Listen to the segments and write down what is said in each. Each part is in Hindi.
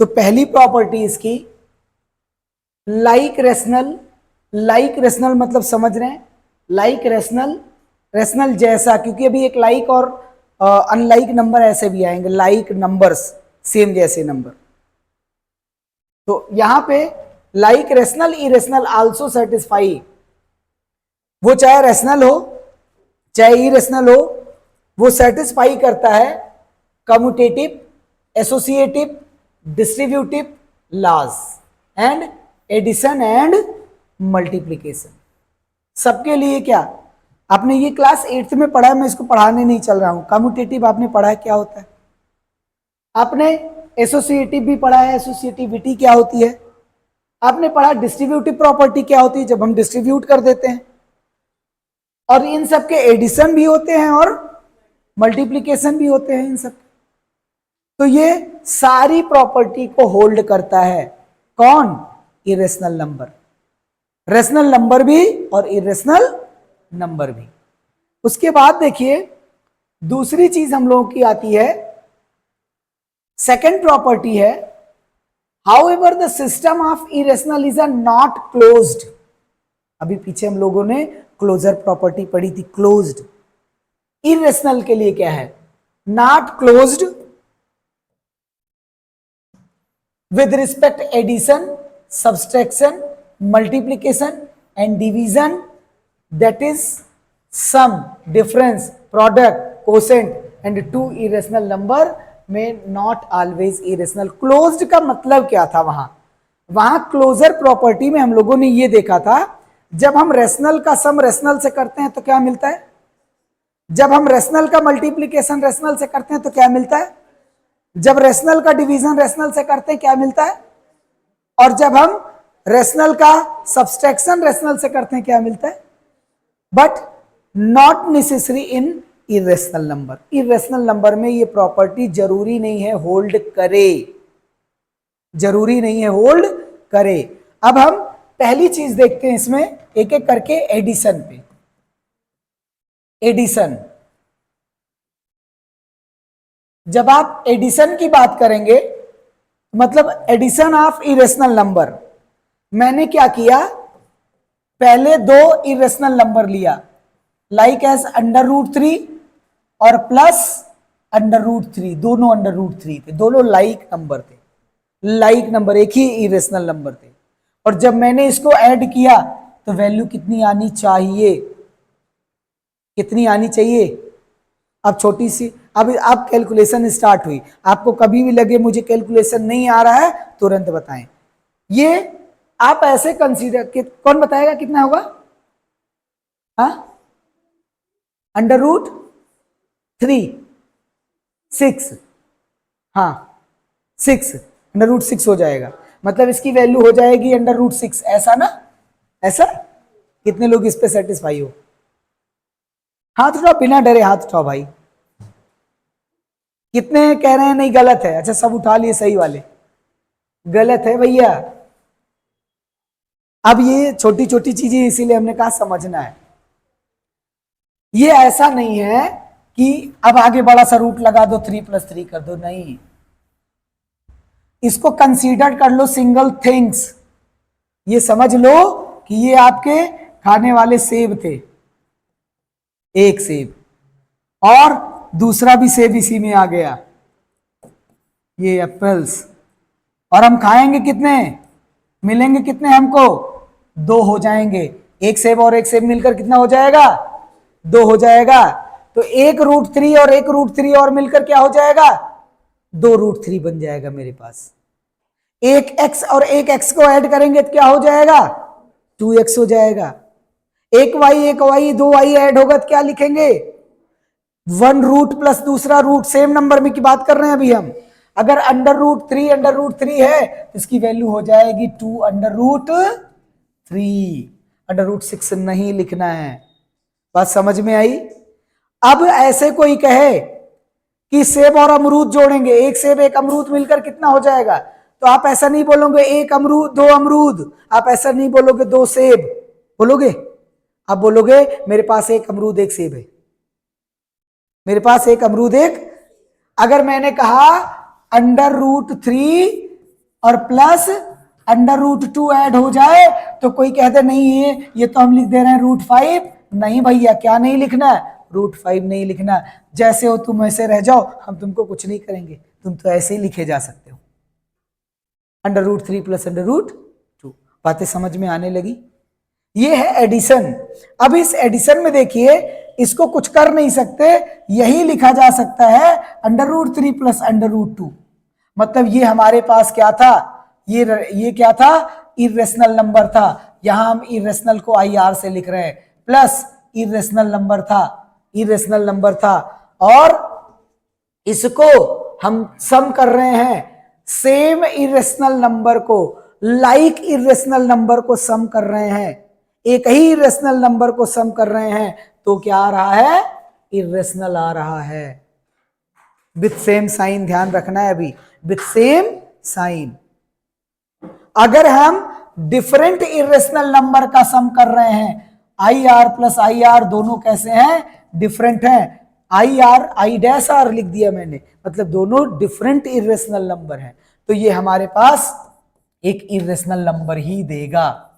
तो पहली प्रॉपर्टी इसकी लाइक रेशनल, लाइक रेशनल मतलब समझ रहे हैं, लाइक रेशनल, रेशनल जैसा, क्योंकि अभी एक लाइक और अनलाइक नंबर ऐसे भी आएंगे, लाइक नंबर्स सेम जैसे नंबर। तो यहां पे like rational irrational also satisfy, वो चाहे रेशनल हो चाहे इरेशनल हो, वो सेटिस्फाई करता है commutative, associative, distributive laws and addition and multiplication. सबके लिए क्या, आपने ये क्लास 8th में पढ़ा है, मैं इसको पढ़ाने नहीं चल रहा हूं। कम्यूटेटिव आपने पढ़ा है क्या होता है, आपने एसोसिएटिव भी पढ़ा है, एसोसिएटिविटी क्या होती है, आपने पढ़ा डिस्ट्रीब्यूटिव प्रॉपर्टी क्या होती है, जब हम डिस्ट्रीब्यूट कर देते हैं, और इन सब के एडिशन भी होते हैं और मल्टीप्लिकेशन भी होते हैं इन सब। तो ये सारी प्रॉपर्टी को होल्ड करता है कौन, इरेशनल नंबर, रेशनल नंबर भी और इरेशनल नंबर भी। उसके बाद देखिए दूसरी चीज हम लोगों की आती है, सेकेंड प्रॉपर्टी है, however the system of irrational is not closed. अभी पीछे हम लोगों ने क्लोजर प्रॉपर्टी पढ़ी थी, क्लोज्ड। इरेशनल के लिए क्या है, not closed with respect addition, subtraction, multiplication and division, that is sum, difference, product, quotient and two irrational number may not always irrational। closed का मतलब क्या था, वहां क्लोजर प्रॉपर्टी में हम लोगों ने ये देखा था, जब हम रेशनल का सम रेशनल से करते हैं तो क्या मिलता है, जब हम रेशनल का मल्टीप्लिकेशन रेशनल से करते हैं तो क्या मिलता है, जब रेशनल का डिवीजन रेशनल से करते हैं क्या मिलता है, और जब हम रेशनल का सब्सट्रैक्शन रेशनल से करते हैं क्या मिलता है। But not necessary in irrational number. Irrational number में ये प्रॉपर्टी जरूरी नहीं है होल्ड करे, जरूरी नहीं है होल्ड करे। अब हम पहली चीज देखते हैं इसमें एक एक करके, एडिशन पे। एडिशन, जब आप एडिशन की बात करेंगे मतलब एडिशन ऑफ इरेशनल नंबर, मैंने क्या किया, पहले दो इरेशनल नंबर लिया, लाइक एज √3 और प्लस √3, दोनों √3 थे, दोनों लाइक नंबर थे, लाइक नंबर एक ही इरेशनल नंबर थे। और जब मैंने इसको ऐड किया तो वैल्यू कितनी आनी चाहिए, कितनी आनी चाहिए, अब छोटी सी, अब कैलकुलेशन स्टार्ट हुई। आपको कभी भी लगे मुझे कैलकुलेशन नहीं आ रहा है तुरंत बताएं। ये आप ऐसे कंसीडर कि कौन बताएगा कितना होगा, हाँ, √3 6, हाँ 6, √6 हो जाएगा, मतलब इसकी वैल्यू हो जाएगी √6, ऐसा ना, ऐसा। कितने लोग इस पे सेटिस्फाई हो, हाथ उठाओ, बिना डरे हाथ उठाओ भाई। कितने कह रहे हैं नहीं गलत है, अच्छा सब उठा लिए सही वाले, गलत है भैया। अब ये छोटी छोटी चीजें इसीलिए हमने कहा समझना है। ये ऐसा नहीं है कि अब आगे बड़ा सा रूट लगा दो 3 + 3 कर दो, नहीं, इसको कंसीडर कर लो सिंगल थिंग्स। ये समझ लो कि ये आपके खाने वाले सेब थे, एक सेब और दूसरा भी सेब इसी में आ गया, ये एप्पल्स, और हम खाएंगे कितने, मिलेंगे कितने हमको, 2 हो जाएंगे, एक सेब और एक सेब मिलकर कितना हो जाएगा, 2 हो जाएगा। तो एक √3 और एक √3 और मिलकर क्या हो जाएगा, 2 √3 बन जाएगा मेरे पास। एक x और एक x को ऐड करेंगे तो क्या हो जाएगा, 2x हो जाएगा। एक y 2 y ऐड होगा तो क्या लिखेंगे, 1 रूट प्लस दूसरा रूट, सेम नंबर में की बात कर रहे हैं अभी हम। अगर √3 है तो इसकी वैल्यू हो जाएगी 2 √3, √6 नहीं लिखना है। बात समझ में आई। अब ऐसे कोई कहे कि सेब और अमरूद जोड़ेंगे, एक सेब एक अमरूद मिलकर कितना हो जाएगा, तो आप ऐसा नहीं बोलोगे 1 अमरूद 2 अमरूद, आप ऐसा नहीं बोलोगे 2 सेब, बोलोगे आप बोलोगे मेरे पास 1 अमरूद 1 सेब है, मेरे पास 1 अमरूद 1। अगर मैंने कहा √3 और प्लस √2 ऐड हो जाए तो कोई कहते नहीं है ये तो हम लिख दे रहे हैं √5। नहीं भैया, क्या नहीं लिखना है? √5 नहीं लिखना। जैसे हो तुम ऐसे रह जाओ, हम तुमको कुछ नहीं करेंगे, तुम तो ऐसे ही लिखे जा सकते हो, √3 प्लस √2। बातें समझ में आने लगी? ये है एडिशन। अब इस एडिशन में देखिए, इसको कुछ कर नहीं सकते, यही लिखा जा सकता है √3 प्लस √2। मतलब ये हमारे पास क्या था? ये क्या था? इरेशनल नंबर था। यहां हम इरेशनल को IR से लिख रहे हैं, प्लस इरेशनल नंबर था और इसको हम सम कर रहे हैं सेम इरेशनल नंबर को लाइक इरेशनल नंबर को सम कर रहे हैं, एक ही इरेशनल नंबर को सम कर रहे हैं, तो क्या आ रहा है? इरेशनल आ रहा है विथ सेम साइन। ध्यान रखना है अभी, विथ सेम साइन। अगर हम डिफरेंट इरेशनल नंबर का सम कर रहे हैं, IR प्लस IR दोनों कैसे हैं? डिफरेंट हैं। I' लिख दिया मैंने, मतलब दोनों डिफरेंट इरेशनल नंबर हैं, तो ये हमारे पास एक इरेशनल नंबर ही देगा,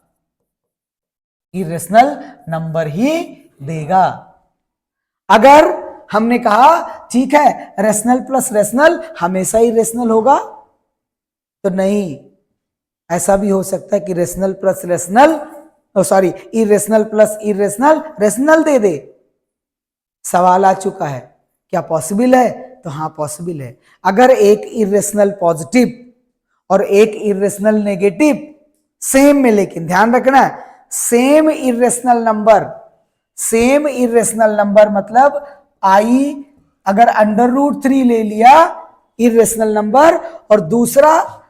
इरेशनल नंबर ही देगा। अगर हमने कहा ठीक है रेशनल प्लस रेशनल हमेशा ही रेशनल होगा, तो नहीं, ऐसा भी हो सकता है कि rational plus rational, sorry irrational plus irrational rational दे दे। सवाल आ चुका है, क्या पॉसिबल है? तो हाँ पॉसिबल है। अगर एक इरेशनल पॉजिटिव और एक इरेशनल नेगेटिव सेम में, लेकिन ध्यान रखना सेम इरेशनल नंबर मतलब I अगर √3 ले लिया इरेशनल नंबर और दूसरा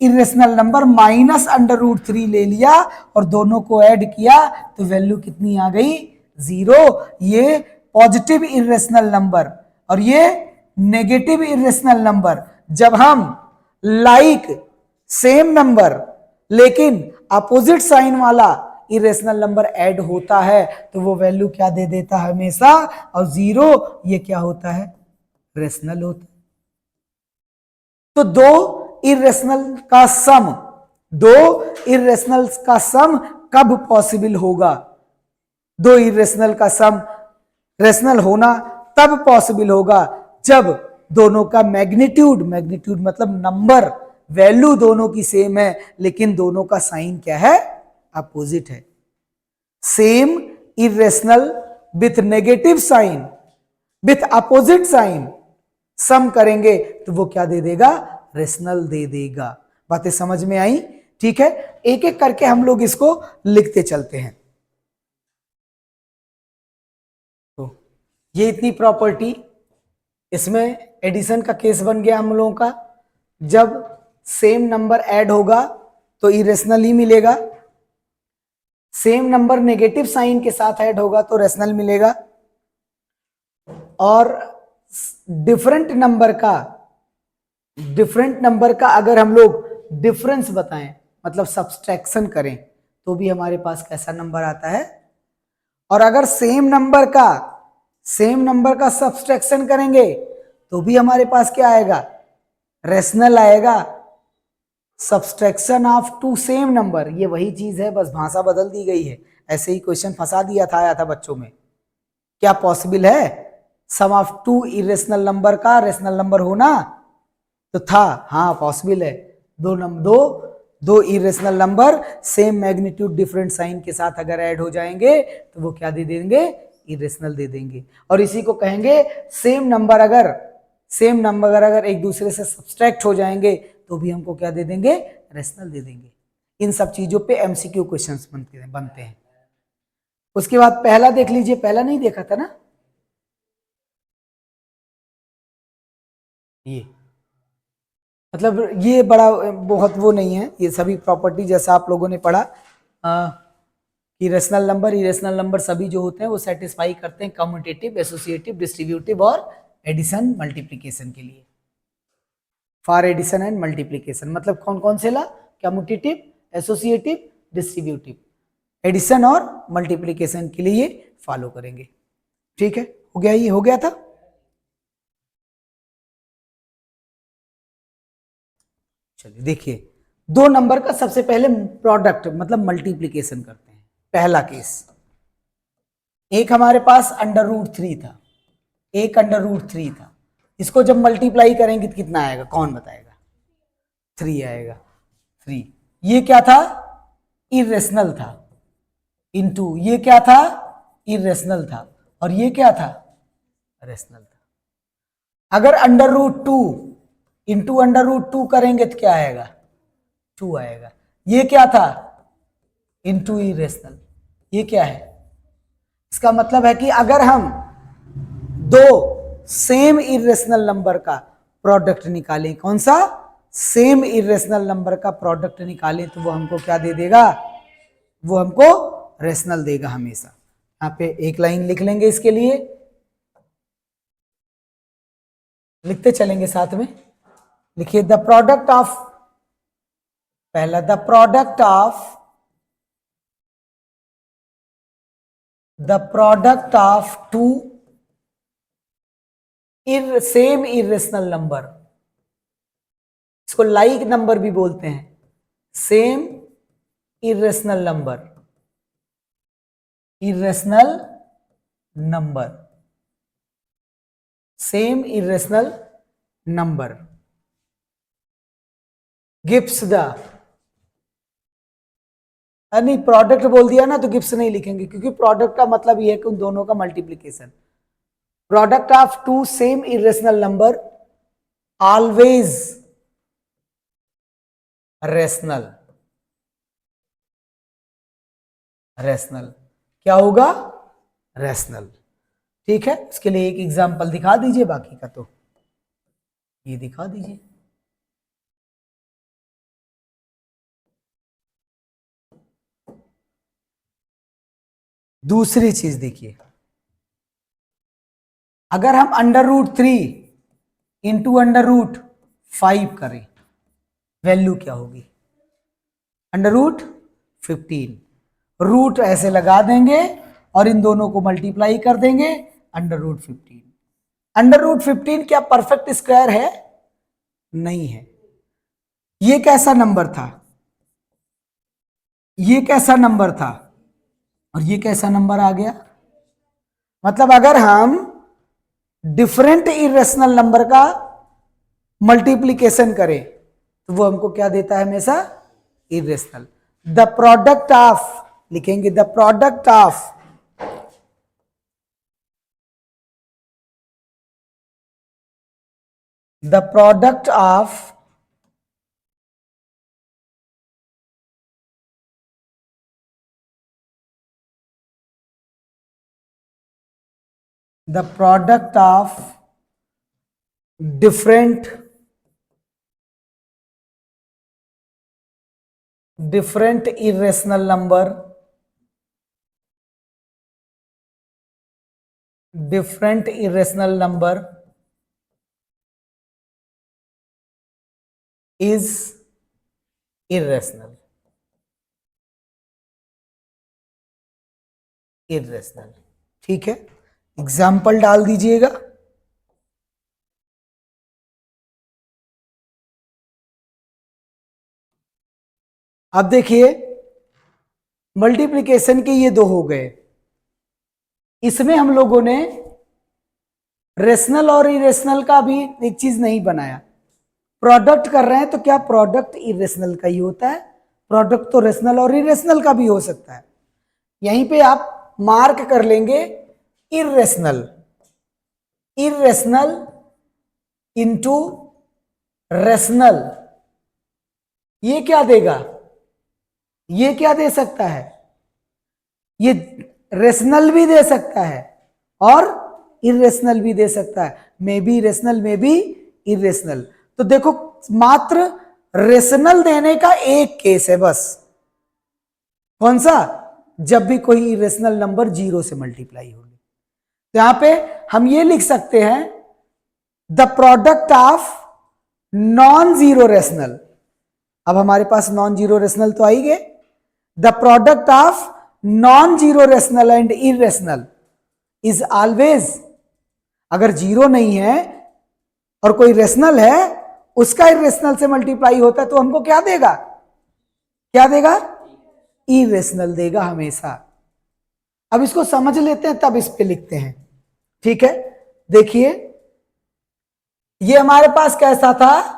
इरेशनल नंबर माइनस √3 ले लिया और दोनों को ऐड किया तो वैल्यू कितनी आ गई? 0। ये पॉजिटिव इरेशनल नंबर और ये नेगेटिव इरेशनल नंबर, जब हम लाइक सेम नंबर लेकिन अपोजिट साइन वाला इरेशनल नंबर ऐड होता है तो वो वैल्यू क्या दे देता है हमेशा? और 0 ये क्या होता है? रेशनल होता है। तो दो इरेशनल का सम कब पॉसिबल होगा? दो इरेशनल का सम रेशनल होना तब पॉसिबल होगा जब दोनों का मैग्नीट्यूड मतलब नंबर, वैल्यू दोनों की सेम है, लेकिन दोनों का साइन क्या है? अपोजिट है। Same irrational with negative sign, with opposite sign sum करेंगे तो वो क्या दे देगा? रेशनल दे देगा। बातें समझ में आई? ठीक है, एक एक करके हम लोग इसको लिखते चलते हैं। तो ये इतनी प्रॉपर्टी, इसमें एडिशन का केस बन गया हम लोगों का। जब सेम नंबर ऐड होगा तो इरेशनल ही मिलेगा, सेम नंबर नेगेटिव साइन के साथ ऐड होगा तो रेशनल मिलेगा, और डिफरेंट नंबर का अगर हम लोग डिफरेंस बताएं मतलब सब्सट्रैक्शन करें तो भी हमारे पास कैसा नंबर आता है? और अगर सेम नंबर का सब्सट्रैक्शन करेंगे तो भी हमारे पास क्या आएगा? रेशनल आएगा। Subtraction of two same number, ये वही चीज है, बस भाषा बदल दी गई है। ऐसे ही क्वेश्चन फंसा दिया था, आया था बच्चों में। क्या पॉसिबल है sum of two irrational number का रेशनल नंबर होना? तो था, हाँ पॉसिबल है। दो irrational number same magnitude different sign के साथ अगर ऐड हो जाएंगे तो वो क्या दे देंगे? इरेशनल दे देंगे। और इसी को कहेंगे सेम नंबर अगर एक दूसरे से सब्सट्रैक्ट हो जाएंगे तो भी हमको क्या दे देंगे? रेशनल दे देंगे। इन सब चीजों पे MCQ क्वेश्चंस बनते हैं। उसके बाद पहला देख लीजिए, पहला नहीं देखा था ना? ये मतलब ये बड़ा बहुत वो नहीं है, ये सभी प्रॉपर्टी जैसा आप लोगों ने पढ़ा कि रेशनल नंबर इरेशनल नंबर सभी जो होते हैं वो सेटिस्फाई करते हैं कम्यूटेटिव, एसोसिएटिव, डिस्ट्रीब्यूटिव और एडिशन मल्टीप्लिकेशन के लिए। फॉर एडिशन एंड मल्टीप्लिकेशन मतलब कौन कौन से ला? कम्यूटेटिव, एसोसिएटिव, डिस्ट्रीब्यूटिव, एडिशन और मल्टीप्लिकेशन के लिए फॉलो करेंगे। ठीक है, हो गया? ये हो गया था। चलिए देखिए, दो नंबर का सबसे पहले प्रोडक्ट मतलब मल्टीप्लीकेशन करते हैं। पहला केस, एक हमारे पास √3 था, एक √3 था, इसको जब मल्टीप्लाई करेंगे तो कितना आएगा, कौन बताएगा? 3 आएगा। 3 ये क्या था? इरेशनल था। इनटू ये क्या था? इरेशनल था। और ये क्या था? रेशनल था। अगर √2 इंटू √2 करेंगे तो क्या आएगा? 2 आएगा। ये क्या था? Into irrational. ये क्या है? इसका मतलब है कि अगर हम दो सेम इरेशनल नंबर का प्रोडक्ट निकालें, कौन सा? सेम इरेशनल नंबर का प्रोडक्ट निकालें, तो वो हमको क्या दे देगा? वो हमको रेशनल देगा हमेशा। यहां पे एक लाइन लिख लेंगे इसके लिए, लिखते चलेंगे साथ में। लिखिए द प्रोडक्ट ऑफ, पहला the product of two same irrational number, इसको लाइक नंबर भी बोलते हैं। Same irrational number, irrational number, same irrational number gives the, नहीं प्रोडक्ट बोल दिया ना तो गिव्स नहीं लिखेंगे, क्योंकि प्रोडक्ट का मतलब ये है कि उन दोनों का multiplication. Product of two same irrational number always rational. Rational क्या होगा? रेशनल। ठीक है, इसके लिए एक एग्जांपल दिखा दीजिए, बाकी का तो ये दिखा दीजिए। दूसरी चीज देखिए, अगर हम √3 इंटू √5 करें, वैल्यू क्या होगी? √15। रूट ऐसे लगा देंगे और इन दोनों को मल्टीप्लाई कर देंगे, √15। √15 क्या परफेक्ट स्क्वायर है? नहीं है। ये कैसा नंबर था? ये कैसा नंबर था? और ये कैसा नंबर आ गया? मतलब अगर हम डिफरेंट इरेशनल नंबर का मल्टीप्लीकेशन करें तो वो हमको क्या देता है हमेशा? इरेशनल। द प्रोडक्ट ऑफ, लिखेंगे the product of the product of different irrational number, different irrational number is irrational। Irrational. ठीक है, एग्जाम्पल डाल दीजिएगा। अब देखिए, मल्टीप्लिकेशन के ये दो हो गए, इसमें हम लोगों ने रेशनल और इरेशनल का भी एक चीज नहीं बनाया। प्रोडक्ट कर रहे हैं तो क्या प्रोडक्ट इरेशनल का ही होता है? प्रोडक्ट तो रेशनल और इरेशनल का भी हो सकता है। यहीं पे आप मार्क कर लेंगे इरेशनल, इरेशनल इंटू रेशनल। ये क्या देगा? ये क्या दे सकता है? ये रेशनल भी दे सकता है और इरेशनल भी दे सकता है। May be rational, may be irrational. तो देखो, मात्र रेशनल देने का एक केस है बस। कौन सा? जब भी कोई इरेशनल नंबर 0 से मल्टीप्लाई होगी। तो यहां पे हम ये लिख सकते हैं the product of non zero rational. अब हमारे पास नॉन जीरो रेशनल तो आई गए। The product of non zero rational and irrational is always, अगर जीरो नहीं है और कोई रेशनल है, उसका इरेशनल से मल्टीप्लाई होता है तो हमको क्या देगा? क्या देगा? इरेशनल देगा हमेशा। अब इसको समझ लेते हैं तब इस पे लिखते हैं, ठीक है। देखिए ये हमारे पास कैसा था?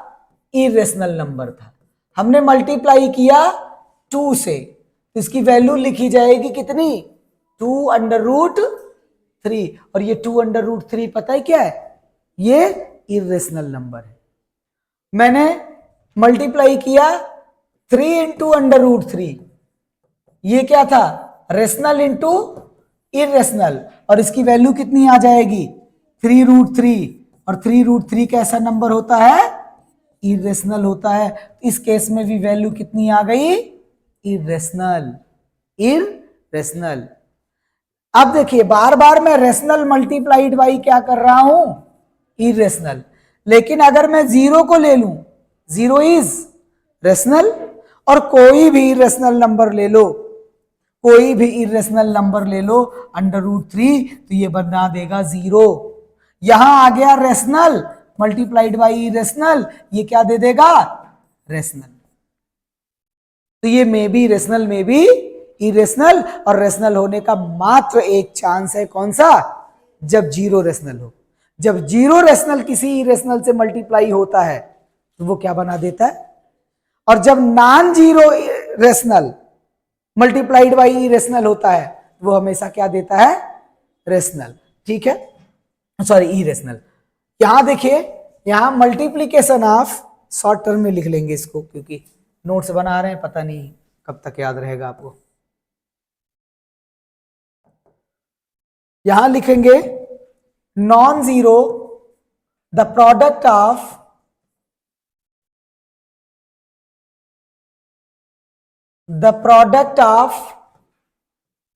इरेशनल नंबर था, हमने मल्टीप्लाई किया 2 से, इसकी वैल्यू लिखी जाएगी कितनी? 2√3। और ये 2√3 पता है क्या है? ये इरेशनल नंबर है। मैंने मल्टीप्लाई किया 3 × √3, ये क्या था? रेशनल इंटू इरेशनल, और इसकी वैल्यू कितनी आ जाएगी? 3√3। और 3√3 कैसा नंबर होता है? इरेशनल होता है। इस केस में भी वैल्यू कितनी आ गई? Irrational, irrational. अब देखिए बार बार मैं रेशनल मल्टीप्लाइड बाई क्या कर रहा हूं? इरेशनल। लेकिन अगर मैं 0 को ले लूं, 0 इज रेशनल, और कोई भी इरेशनल नंबर ले लो, कोई भी इरेशनल नंबर ले लो √3, तो ये बना देगा 0। यहां आ गया रेशनल मल्टीप्लाइड बाई इरेशनल, ये क्या दे देगा? रेशनल। तो ये may be rational, may be irrational, और रेशनल होने का मात्र एक चांस है, कौन सा? जब 0 रेशनल हो। जब 0 रेशनल किसी इरेशनल से मल्टीप्लाई होता है तो वो क्या बना देता है? और जब non 0 rational multiplied by irrational होता है वो हमेशा क्या देता है? रेशनल, ठीक है, सॉरी इरेशनल। यहां देखिए, यहां मल्टीप्लीकेशन ऑफ, शॉर्ट टर्म में लिख लेंगे इसको क्योंकि नोट्स बना रहे हैं, पता नहीं कब तक याद रहेगा आपको। यहां लिखेंगे non zero the product of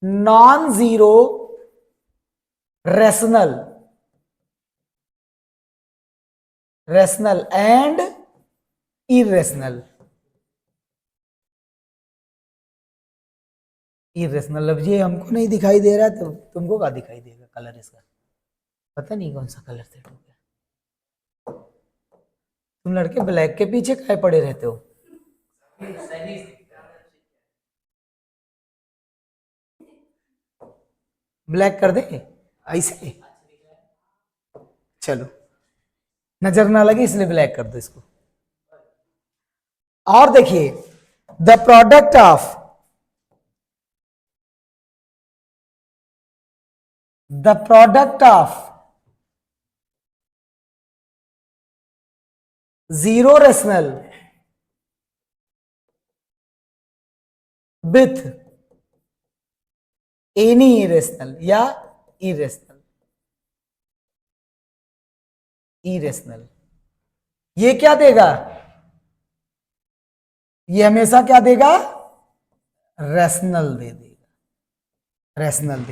non zero rational and irrational. Irrational, अब ये हमको नहीं दिखाई दे रहा है तो तुमको क्या दिखाई देगा? कलर इसका पता नहीं कौन सा कलर सेट हो गया। तुम लड़के ब्लैक के पीछे काहे पड़े रहते हो? ब्लैक कर दे ऐसे, चलो नजर ना लगे इसलिए ब्लैक कर दो इसको। और देखिए the product of zero rational with any irrational या इरेशनल, ये क्या देगा? ये हमेशा क्या देगा? रेशनल दे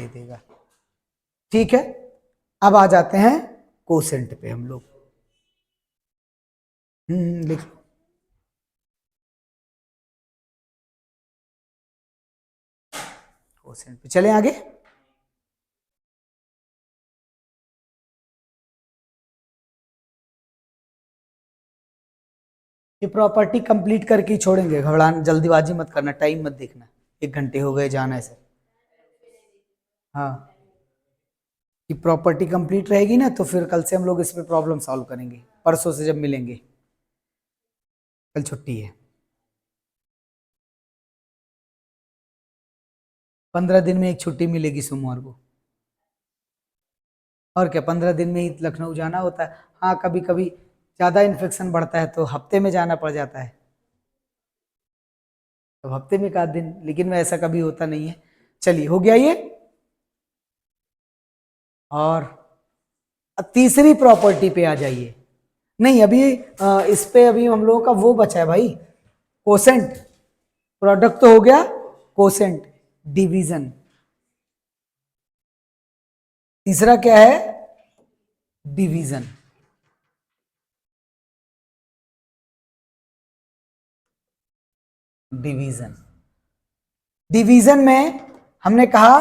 देगा, ठीक है। अब आ जाते हैं कोसेंट पे हम लोग। लिख लो। कोसेंट पे चले आगे। ये प्रॉपर्टी कंप्लीट करके ही छोड़ेंगे, घबराना, जल्दीबाजी मत करना, टाइम मत देखना, 1 घंटे हो गए जाना है सर। हाँ, ये प्रॉपर्टी कंप्लीट रहेगी ना तो फिर कल से हम लोग इस पे प्रॉब्लम सॉल्व करेंगे, परसों से जब मिलेंगे। कल छुट्टी है, 15 दिन में एक छुट्टी मिलेगी सोमवार को। और क्या, 15 दिन में ही लखनऊ जाना होता है। हाँ, कभी कभी ज़्यादा इन्फेक्शन बढ़ता है तो हफ्ते में जाना पड़ जाता है, तो हफ्ते में 1 दिन, लेकिन में ऐसा कभी होता नहीं है। चलिए हो गया ये। और तीसरी प्रॉपर्टी पे आ जाइए। नहीं, अभी इस पे अभी हम लोगों का वो बचा है भाई, कोसेंट। प्रोडक्ट तो हो गया, कोसेंट, डिवीजन। तीसरा क्या है? डिवीजन। डिवीजन में हमने कहा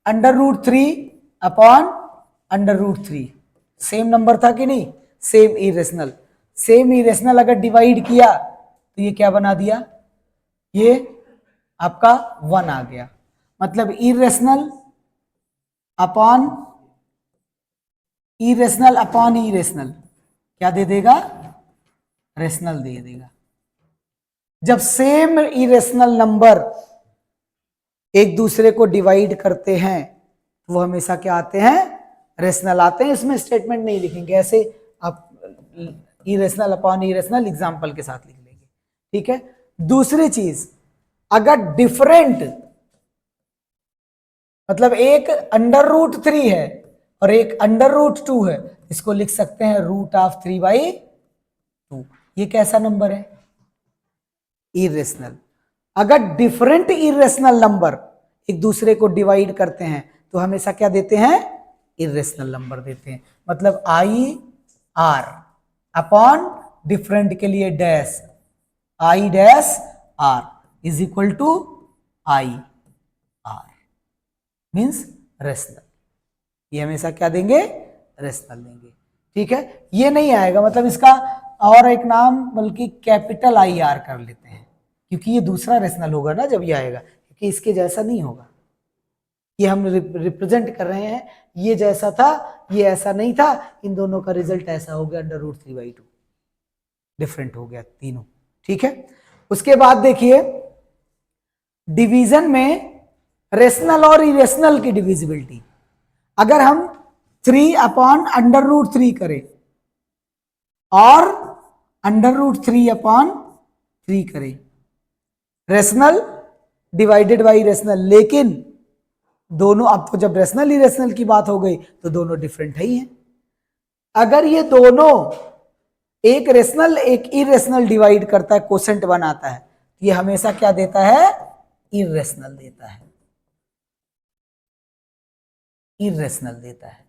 √3 अपॉन √3 सेम नंबर था कि नहीं? सेम इरेशनल अगर डिवाइड किया तो ये क्या बना दिया? ये आपका 1 आ गया, मतलब इरेशनल अपॉन इरेशनल क्या दे देगा, रेशनल दे देगा। जब सेम इरेशनल नंबर एक दूसरे को डिवाइड करते हैं तो वो हमेशा क्या आते हैं, रेशनल आते हैं। इसमें स्टेटमेंट नहीं लिखेंगे, ऐसे आप इरेशनल अपॉन इरेशनल एग्जांपल के साथ लिख लेंगे, ठीक है। दूसरी चीज, अगर डिफरेंट मतलब एक √3 है और एक √2 है, इसको लिख सकते हैं √3/2। ये कैसा नंबर है, इरेशनल। अगर डिफरेंट इरेशनल नंबर एक दूसरे को डिवाइड करते हैं तो हमेशा क्या देते हैं, इरेशनल नंबर देते हैं। मतलब IR अपॉन डिफरेंट के लिए dash I-R is equal to IR means rational. ये हमेशा क्या देंगे, रेशनल देंगे, ठीक है। ये नहीं आएगा, मतलब इसका और एक नाम बल्कि कैपिटल IR कर लेते हैं, क्योंकि ये दूसरा रेशनल होगा ना जब ये आएगा, क्योंकि इसके जैसा नहीं होगा। ये हम रिप्रेजेंट कर रहे हैं, ये जैसा था ये ऐसा नहीं था, इन दोनों का रिजल्ट ऐसा हो गया √3/2, डिफरेंट हो गया तीनों, ठीक है। उसके बाद देखिए डिवीजन में रेशनल और इरेशनल की डिविजिबिलिटी। अगर हम 3/√3 करें और √3/3 करें, रेशनल डिवाइडेड बाई रेशनल, लेकिन दोनों, अब तो जब रेशनल इरेशनल की बात हो गई तो दोनों डिफरेंट है ही हैं। अगर ये दोनों एक रेशनल एक इरेशनल डिवाइड करता है, कोसेंट बनाता है, ये हमेशा क्या देता है, इरेशनल देता है, इरेशनल देता है।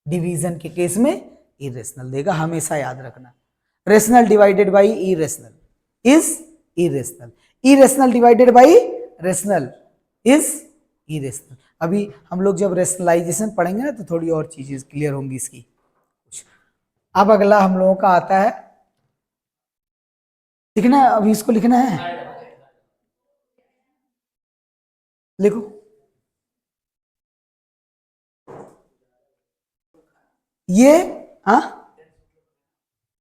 डिवीजन के केस में इरेशनल देगा, हमेशा याद रखना। Rational divided by irrational is irrational, irrational divided by rational is irrational. अभी हम लोग जब रेशनलाइजेशन पढ़ेंगे ना तो थोड़ी और चीजें क्लियर होंगी इसकी। अब अगला हम लोगों का आता है, लिखना है, अभी इसको लिखना है, लिखो। ये हाँ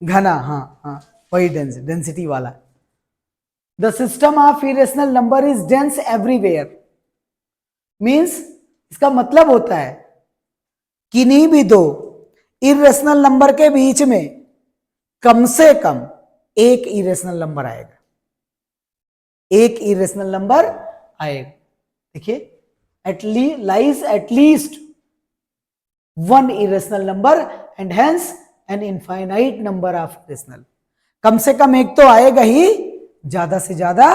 घना, हाँ वही डेंसिटी वाला। The system of irrational number is dense everywhere, means इसका मतलब होता है किन्हीं भी दो इरेशनल नंबर के बीच में कम से कम एक इरेशनल नंबर आएगा, एक इरेशनल नंबर आएगा। देखिए lies at least one irrational number and hence an infinite number of irrational. कम से कम एक तो आएगा ही, ज्यादा से ज्यादा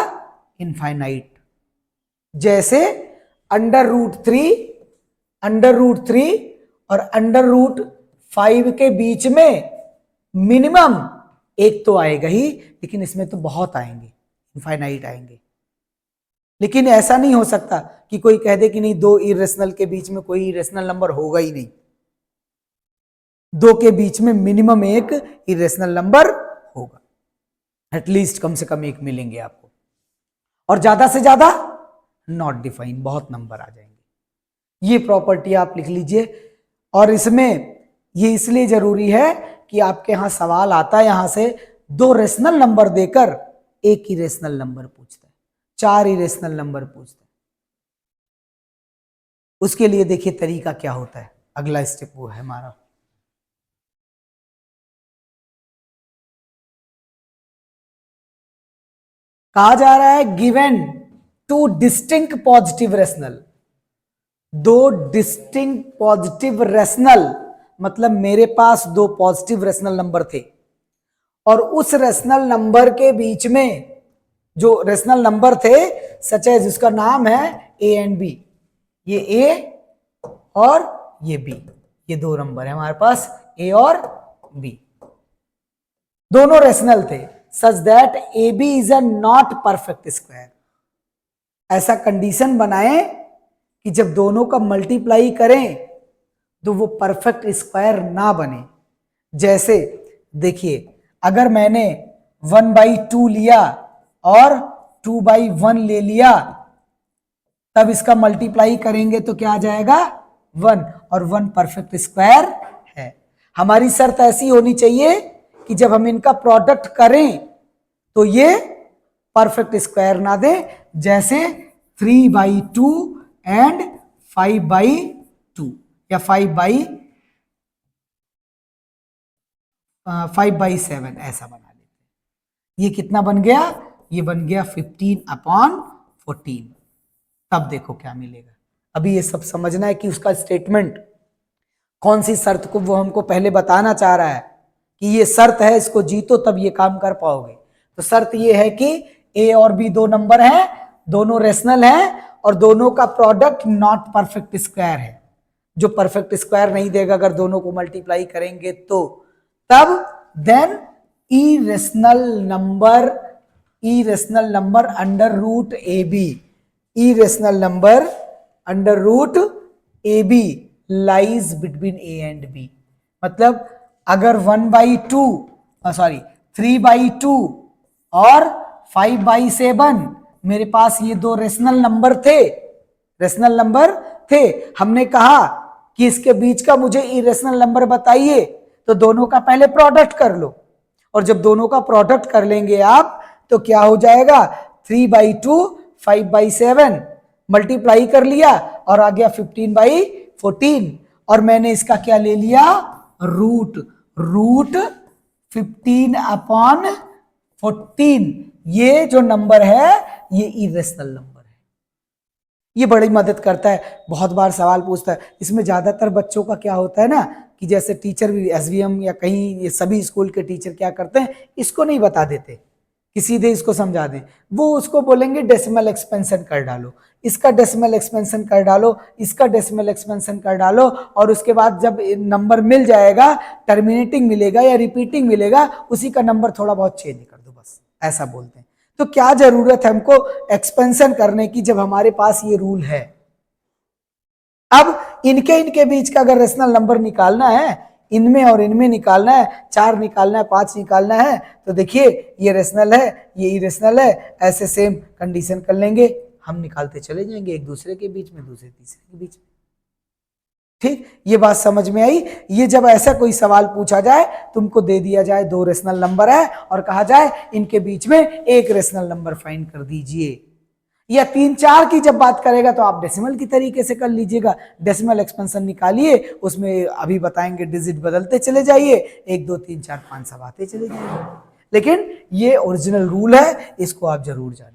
इनफाइनाइट। जैसे √3 और √5 के बीच में मिनिमम एक तो आएगा ही, लेकिन इसमें तो बहुत आएंगे, इनफाइनाइट आएंगे। लेकिन ऐसा नहीं हो सकता कि कोई कह दे कि नहीं, दो इरेशनल के बीच में कोई इरेशनल नंबर होगा ही नहीं। दो के बीच में मिनिमम एक इरेशनल नंबर होगा, एटलीस्ट कम से कम एक मिलेंगे आपको, और ज्यादा से ज्यादा नॉट डिफाइन, बहुत नंबर आ जाएंगे। ये प्रॉपर्टी आप लिख लीजिए। और इसमें ये इसलिए जरूरी है कि आपके यहां सवाल आता है, यहां से दो रेशनल नंबर देकर एक इरेशनल नंबर पूछता है, 4 इरेशनल नंबर पूछता है। उसके लिए देखिए तरीका क्या होता है, अगला स्टेप वो है हमारा। कहा जा रहा है given 2 distinct positive rational, 2 distinct positive rational, मतलब मेरे पास 2 पॉजिटिव रेशनल नंबर थे और उस रेशनल नंबर के बीच में जो रेशनल नंबर थे सच है जिसका नाम है A एंड B, ये A और ये B, ये 2 नंबर है हमारे पास, A और B, दोनों रेशनल थे, such that AB is a not perfect square. ऐसा कंडीशन बनाएं कि जब दोनों का मल्टीप्लाई करें तो वो परफेक्ट स्क्वायर ना बने। जैसे देखिए, अगर मैंने 1/2 लिया और 2/1 ले लिया, तब इसका मल्टीप्लाई करेंगे तो क्या आ जाएगा 1, और 1 परफेक्ट स्क्वायर है। हमारी शर्त ऐसी होनी चाहिए कि जब हम इनका प्रोडक्ट करें तो ये परफेक्ट स्क्वायर ना दे, जैसे 3/2 एंड 5/2 या 5/7 ऐसा बना लेते हैं। ये कितना बन गया, ये बन गया 15/14। तब देखो क्या मिलेगा। अभी ये सब समझना है कि उसका स्टेटमेंट कौन सी शर्त को वो हमको पहले बताना चाह रहा है कि ये शर्त है, इसको जीतो तब ये काम कर पाओगे। तो शर्त ये है कि ए और बी दो नंबर हैं, दोनों रेशनल हैं और दोनों का प्रोडक्ट नॉट परफेक्ट स्क्वायर है। जो परफेक्ट स्क्वायर नहीं देगा अगर दोनों को मल्टीप्लाई करेंगे तो, तब then irrational number under root a b, irrational number under root a b lies between a and b. मतलब अगर 3/2 और 5/7 मेरे पास ये दो रेशनल नंबर थे, हमने कहा कि इसके बीच का मुझे इरेशनल नंबर बताइए, तो दोनों का पहले प्रोडक्ट कर लो, और जब दोनों का प्रोडक्ट कर लेंगे आप तो क्या हो जाएगा 3/2 5/7 मल्टीप्लाई कर लिया और आ गया 15/14, और मैंने इसका क्या ले लिया रूट 15/14। ये जो नंबर है ये इरेशनल नंबर है। ये बड़ी मदद करता है। बहुत बार सवाल पूछता है इसमें, ज्यादातर बच्चों का क्या होता है ना कि जैसे टीचर भी एसवीएम या कहीं ये सभी स्कूल के टीचर क्या करते हैं, इसको नहीं बता देते कि सीधे इसको समझा दें, वो उसको बोलेंगे डेसिमल एक्सपेंशन कर डालो, इसका डेसिमल एक्सपेंशन कर डालो, इसका डेसिमल एक्सपेंशन कर डालो, और उसके बाद जब नंबर मिल जाएगा, टर्मिनेटिंग मिलेगा या रिपीटिंग मिलेगा, उसी का नंबर थोड़ा बहुत चेंज कर दो, बस ऐसा बोलते हैं। तो क्या जरूरत है हमको एक्सपेंशन करने की जब हमारे पास ये रूल है। अब इनके बीच का अगर रेशनल नंबर निकालना है, इनमें और इनमें निकालना है, 4 निकालना है, 5 निकालना है, तो देखिए ये रेशनल है, ये इरेशनल है, ऐसे सेम कंडीशन कर लेंगे, हम निकालते चले जाएंगे एक दूसरे के बीच में, दूसरे तीसरे के बीच में। ठीक, ये बात समझ में आई। ये जब ऐसा कोई सवाल पूछा जाए, तुमको दे दिया जाए 2 रेशनल नंबर है और कहा जाए इनके बीच में एक रेशनल नंबर फाइंड कर दीजिए, या 3-4 की जब बात करेगा तो आप डेसिमल की तरीके से कर लीजिएगा, डेसिमल एक्सपेंशन निकालिए, उसमें अभी बताएंगे डिजिट बदलते चले जाइए, 1 2 3 4 5 सब आते चले जाइए। लेकिन ये ओरिजिनल रूल है, इसको आप जरूर जानिए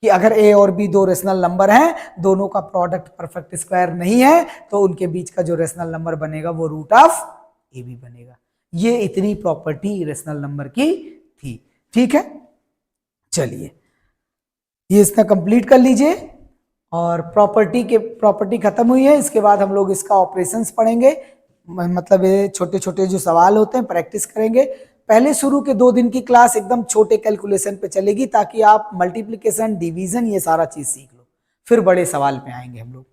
कि अगर ए और बी दो रेशनल नंबर हैं, दोनों का प्रोडक्ट परफेक्ट स्क्वायर नहीं है, तो उनके बीच का जो रेशनल नंबर बनेगा वो रूट ऑफ ए बी बनेगा। ये इतनी प्रॉपर्टी रेशनल नंबर की थी। ठीक है, चलिए ये इसका कंप्लीट कर लीजिए, और प्रॉपर्टी खत्म हुई है। इसके बाद हम लोग इसका ऑपरेशंस पढ़ेंगे, मतलब ये छोटे छोटे जो सवाल होते हैं प्रैक्टिस करेंगे। पहले शुरू के 2 दिन की क्लास एकदम छोटे कैलकुलेशन पे चलेगी, ताकि आप मल्टीप्लिकेशन, डिवीजन, ये सारा चीज सीख लो, फिर बड़े सवाल पे आएंगे हम लोग।